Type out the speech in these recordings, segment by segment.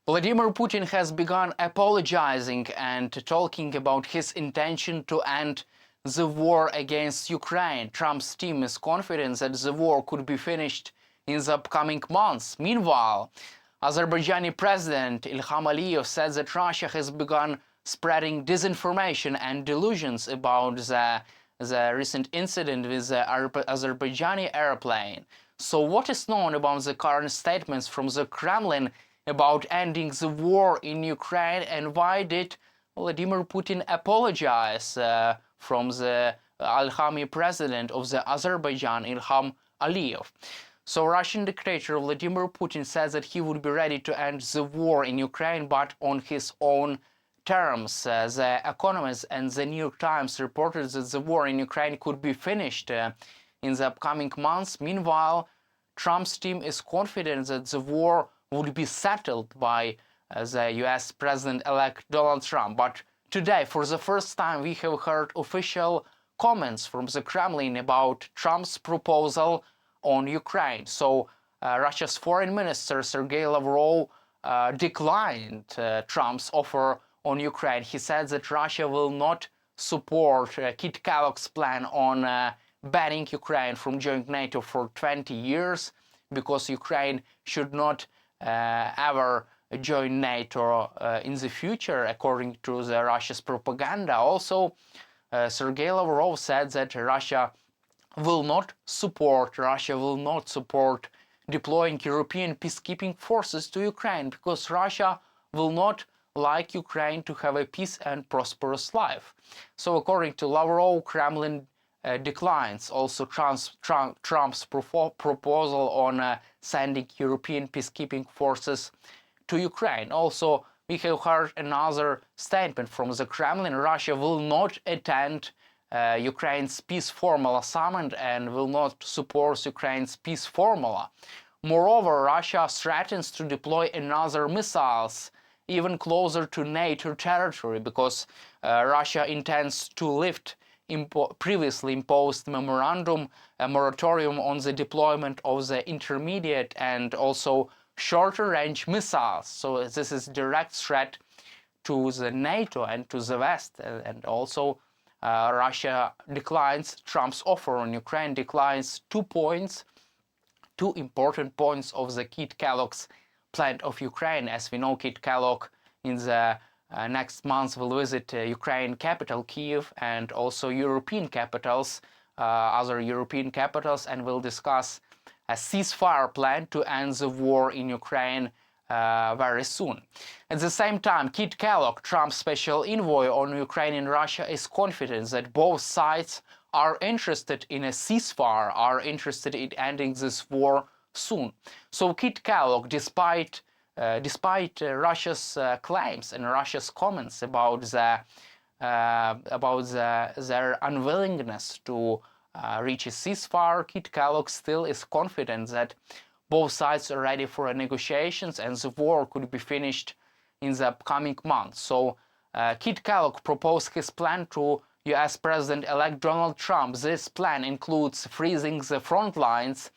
Vladimir Putin has begun apologizing and talking about his intention to end the war against Ukraine. Trump's team is confident that the war could be finished in the upcoming months. Meanwhile, Azerbaijani President Ilham Aliyev said that Russia has begun spreading disinformation and delusions about the recent incident with the Azerbaijani airplane. So what is known about the current statements from the Kremlin about ending the war in Ukraine, and why did Vladimir Putin apologize from the Alhami president of the Azerbaijan, Ilham Aliyev? So Russian dictator Vladimir Putin says that he would be ready to end the war in Ukraine, but on his own terms. The Economist and the New York Times reported that the war in Ukraine could be finished in the upcoming months. Meanwhile, Trump's team is confident that the war would be settled by the US President-elect Donald Trump. But today, for the first time, we have heard official comments from the Kremlin about Trump's proposal on Ukraine. So Russia's Foreign Minister Sergei Lavrov declined Trump's offer on Ukraine. He said that Russia will not support Kit Kellogg's plan on banning Ukraine from joining NATO for 20 years, because Ukraine should not ever join NATO in the future, according to the Russia's propaganda. Also, Sergei Lavrov said that Russia will not support deploying European peacekeeping forces to Ukraine, because Russia will not like Ukraine to have a peace and prosperous life. So according to Lavrov, Kremlin declines also Trump's proposal on sending European peacekeeping forces to Ukraine. Also, we have heard another statement from the Kremlin. Russia will not attend Ukraine's peace formula summit and will not support Ukraine's peace formula. Moreover, Russia threatens to deploy another missiles even closer to NATO territory, because Russia intends to lift previously imposed moratorium on the deployment of the intermediate and also shorter range missiles. So this is direct threat to the NATO and to the West. And also Russia declines Trump's offer on Ukraine, declines 2 important points of the Kit Kellogg's plan of Ukraine. As we know, Kit Kellogg in the next month will visit Ukraine capital Kyiv and also European capitals, other European capitals, and will discuss a ceasefire plan to end the war in Ukraine very soon. At the same time, Kit Kellogg, Trump's special envoy on Ukraine and Russia, is confident that both sides are interested in a ceasefire, are interested in ending this war soon. So Kit Kellogg, despite Russia's claims and Russia's comments about their unwillingness to reach a ceasefire, Kit Kellogg still is confident that both sides are ready for negotiations and the war could be finished in the upcoming months. So Kit Kellogg proposed his plan to US President-elect Donald Trump. This plan includes freezing the front lines,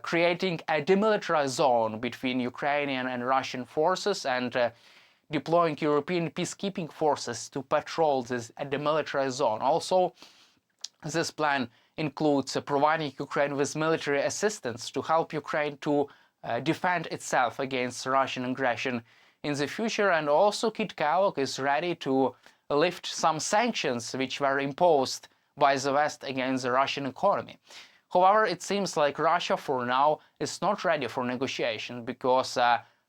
creating a demilitarized zone between Ukrainian and Russian forces, and deploying European peacekeeping forces to patrol this demilitarized zone. Also, this plan includes providing Ukraine with military assistance to help Ukraine to defend itself against Russian aggression in the future. And also, Kit Kellogg is ready to lift some sanctions which were imposed by the West against the Russian economy. However, it seems like Russia for now is not ready for negotiation, because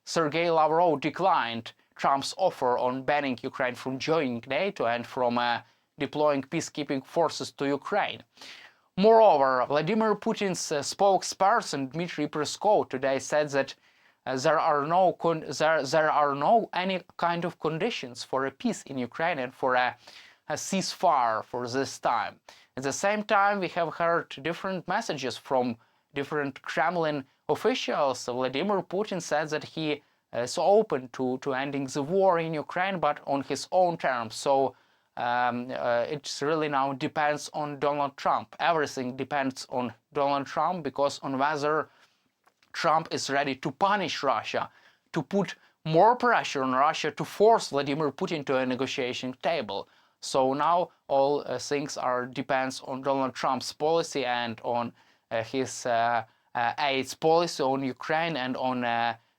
Sergei Lavrov declined Trump's offer on banning Ukraine from joining NATO and from deploying peacekeeping forces to Ukraine. Moreover, Vladimir Putin's spokesperson Dmitry Peskov today said that there are no any kind of conditions for a peace in Ukraine and for a ceasefire for this time. At the same time, we have heard different messages from different Kremlin officials. Vladimir Putin said that he is open to ending the war in Ukraine, but on his own terms. So it really now depends on Donald Trump. Everything depends on Donald Trump, because on whether Trump is ready to punish Russia, to put more pressure on Russia to force Vladimir Putin to a negotiation table. So now all things depends on Donald Trump's policy and on his aid policy on Ukraine and on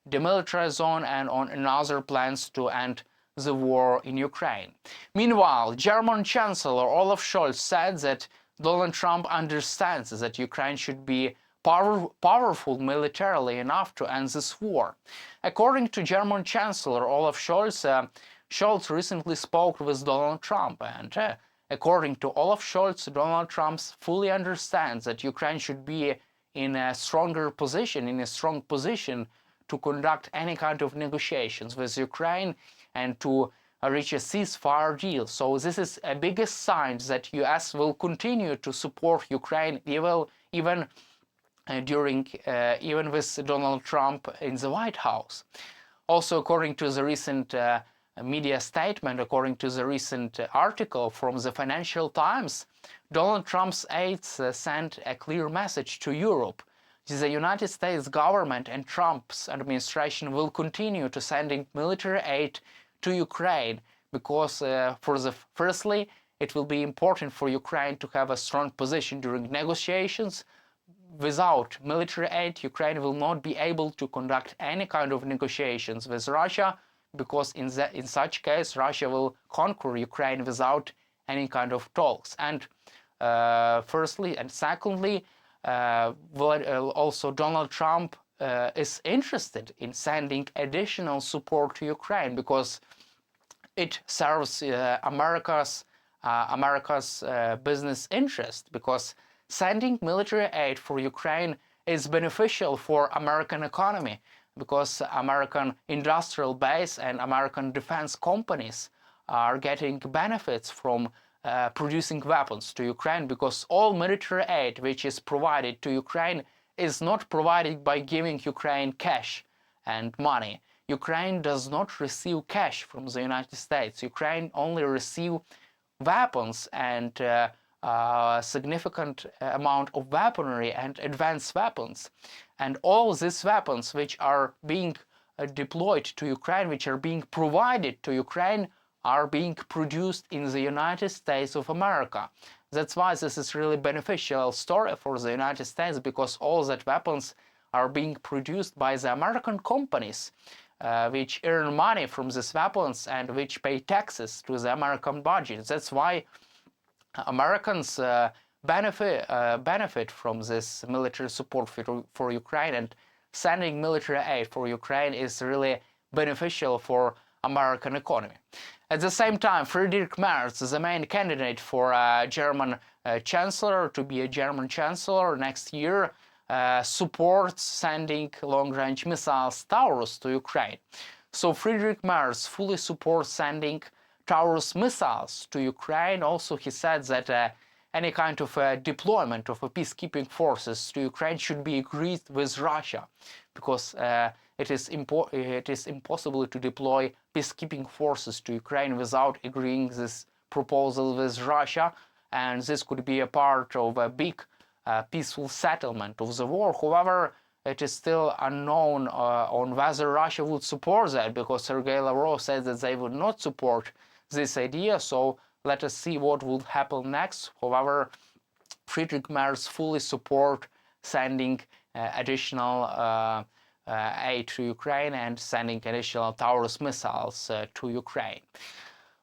demilitarized zone and on other plans to end the war in Ukraine. Meanwhile, German Chancellor Olaf Scholz said that Donald Trump understands that Ukraine should be powerful militarily enough to end this war. According to German Chancellor Olaf Scholz, Scholz recently spoke with Donald Trump, and according to Olaf Scholz, Donald Trump fully understands that Ukraine should be in a stronger position, to conduct any kind of negotiations with Ukraine and to reach a ceasefire deal. So this is a biggest sign that US will continue to support Ukraine even with Donald Trump in the White House. Also, according to the recent media statement, according to the recent article from the Financial Times, Donald Trump's aides sent a clear message to Europe. The United States government and Trump's administration will continue to sending military aid to Ukraine because, firstly, it will be important for Ukraine to have a strong position during negotiations. Without military aid, Ukraine will not be able to conduct any kind of negotiations with Russia, because in such case Russia will conquer Ukraine without any kind of talks. And firstly and secondly, also Donald Trump is interested in sending additional support to Ukraine because it serves America's business interest, because sending military aid for Ukraine is beneficial for American economy, because American industrial base and American defense companies are getting benefits from producing weapons to Ukraine, because all military aid which is provided to Ukraine is not provided by giving Ukraine cash and money. Ukraine does not receive cash from the United States. Ukraine only receives weapons and significant amount of weaponry and advanced weapons. And all these weapons which are being deployed to Ukraine, which are being provided to Ukraine, are being produced in the United States of America. That's why this is really beneficial story for the United States, because all that weapons are being produced by the American companies which earn money from these weapons and which pay taxes to the American budget. That's why Americans benefit from this military support for Ukraine, and sending military aid for Ukraine is really beneficial for American economy. At the same time, Friedrich Merz, the main candidate for German Chancellor, to be a German Chancellor next year, supports sending long-range missiles Taurus to Ukraine. So Friedrich Merz fully supports sending Taurus missiles to Ukraine. Also, he said that any kind of deployment of peacekeeping forces to Ukraine should be agreed with Russia, because it is impossible to deploy peacekeeping forces to Ukraine without agreeing this proposal with Russia, and this could be a part of a big peaceful settlement of the war. However, it is still unknown on whether Russia would support that, because Sergei Lavrov said that they would not support this idea. So let us see what will happen next. However, Friedrich Merz fully support sending additional aid to Ukraine and sending additional Taurus missiles to Ukraine.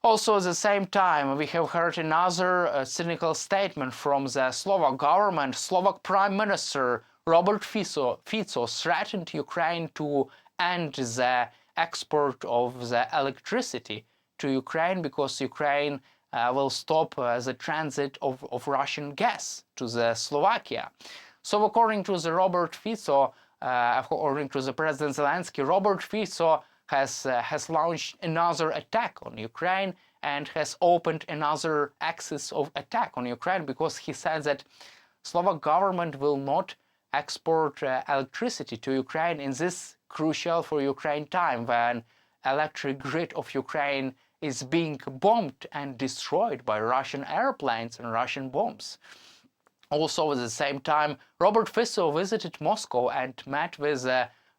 Also, at the same time, we have heard another cynical statement from the Slovak government. Slovak Prime Minister Robert Fico threatened Ukraine to end the export of the electricity to Ukraine, because Ukraine will stop the transit of Russian gas to the Slovakia. So according to the Robert Fico, according to the President Zelensky, Robert Fico has launched another attack on Ukraine and has opened another axis of attack on Ukraine, because he said that Slovak government will not export electricity to Ukraine in this crucial for Ukraine time, when electric grid of Ukraine is being bombed and destroyed by Russian airplanes and Russian bombs. Also, at the same time, Robert Fico visited Moscow and met with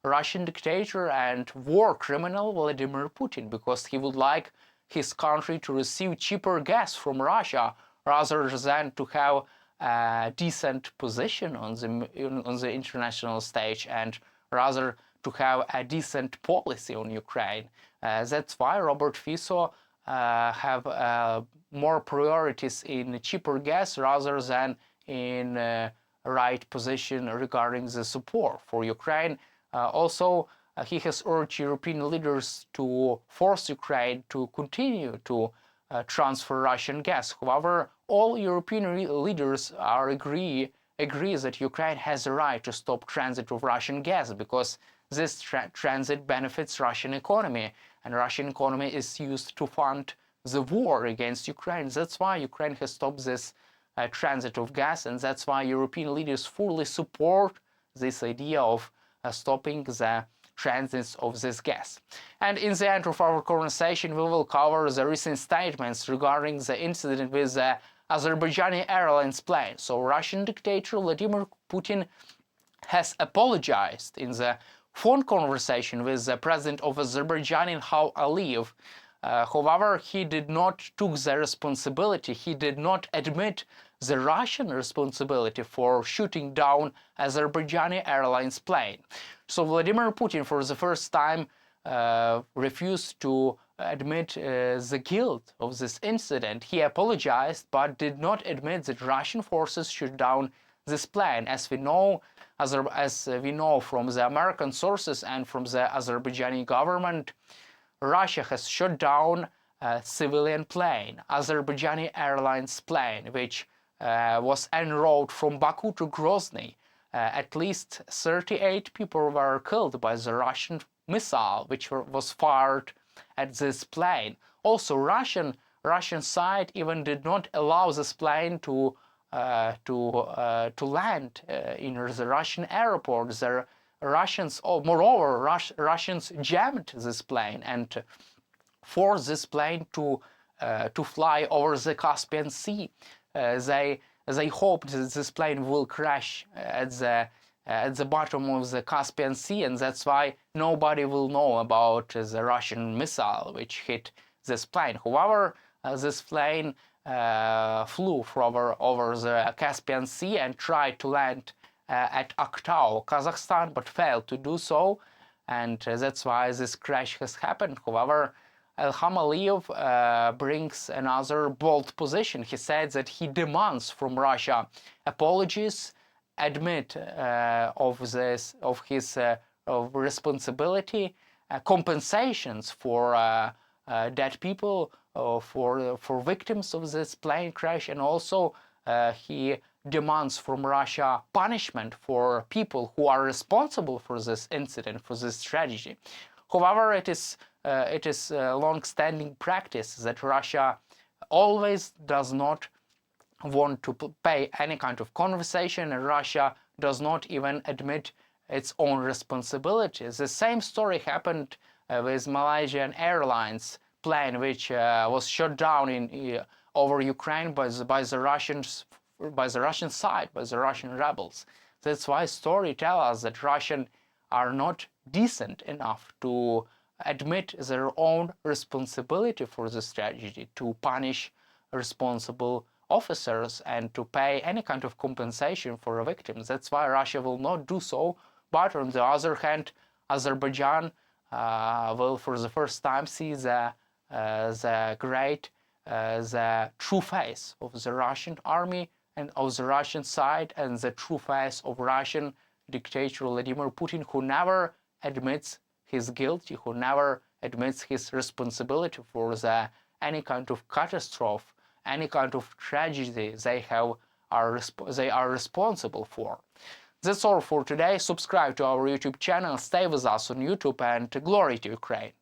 Russian dictator and war criminal Vladimir Putin, because he would like his country to receive cheaper gas from Russia rather than to have a decent position on the international stage and rather to have a decent policy on Ukraine. That's why Robert Fico have more priorities in cheaper gas rather than in right position regarding the support for Ukraine. Also, he has urged European leaders to force Ukraine to continue to transfer Russian gas. However, all European leaders agree that Ukraine has a right to stop transit of Russian gas, because this transit benefits Russian economy, and Russian economy is used to fund the war against Ukraine. That's why Ukraine has stopped this transit of gas, and that's why European leaders fully support this idea of stopping the transits of this gas. And in the end of our conversation, we will cover the recent statements regarding the incident with the Azerbaijan Airlines plane. So Russian dictator Vladimir Putin has apologized in the phone conversation with the president of Azerbaijan, Ilham Aliyev. However, he did not take the responsibility, he did not admit the Russian responsibility for shooting down Azerbaijan Airlines plane. So Vladimir Putin, for the first time, refused to admit the guilt of this incident. He apologized, but did not admit that Russian forces shot down this plane. As we know from the American sources and from the Azerbaijani government, Russia has shot down a civilian plane, Azerbaijan Airlines plane, which was en route from Baku to Grozny. At least 38 people were killed by the Russian missile, which was fired at this plane. Also, Russian side even did not allow this plane to land in the Russian airport. The Russians, moreover, Russians jammed this plane and forced this plane to fly over the Caspian Sea. They hoped that this plane will crash at the bottom of the Caspian Sea, and that's why nobody will know about the Russian missile which hit this plane. However, this plane flew over the Caspian Sea and tried to land at Aktau, Kazakhstan, but failed to do so, and that's why this crash has happened. However, Ilham Aliyev brings another bold position. He said that he demands from Russia apologies, admit of his responsibility, compensations for dead people, for victims of this plane crash, and also he demands from Russia punishment for people who are responsible for this incident, for this tragedy. However, it is a long-standing practice that Russia always does not want to pay any kind of compensation, and Russia does not even admit its own responsibilities. The same story happened with Malaysian Airlines plane, which was shot down over Ukraine by the Russian side, by the Russian rebels. That's why story tells us that Russians are not decent enough to admit their own responsibility for this tragedy, to punish responsible officers and to pay any kind of compensation for the victims. That's why Russia will not do so. But on the other hand, Azerbaijan will for the first time see the true face of the Russian army and of the Russian side, and the true face of Russian dictator Vladimir Putin, who never admits his guilt, who never admits his responsibility for any kind of catastrophe, any kind of tragedy they are responsible for. That's all for today. Subscribe to our YouTube channel, stay with us on YouTube, and glory to Ukraine.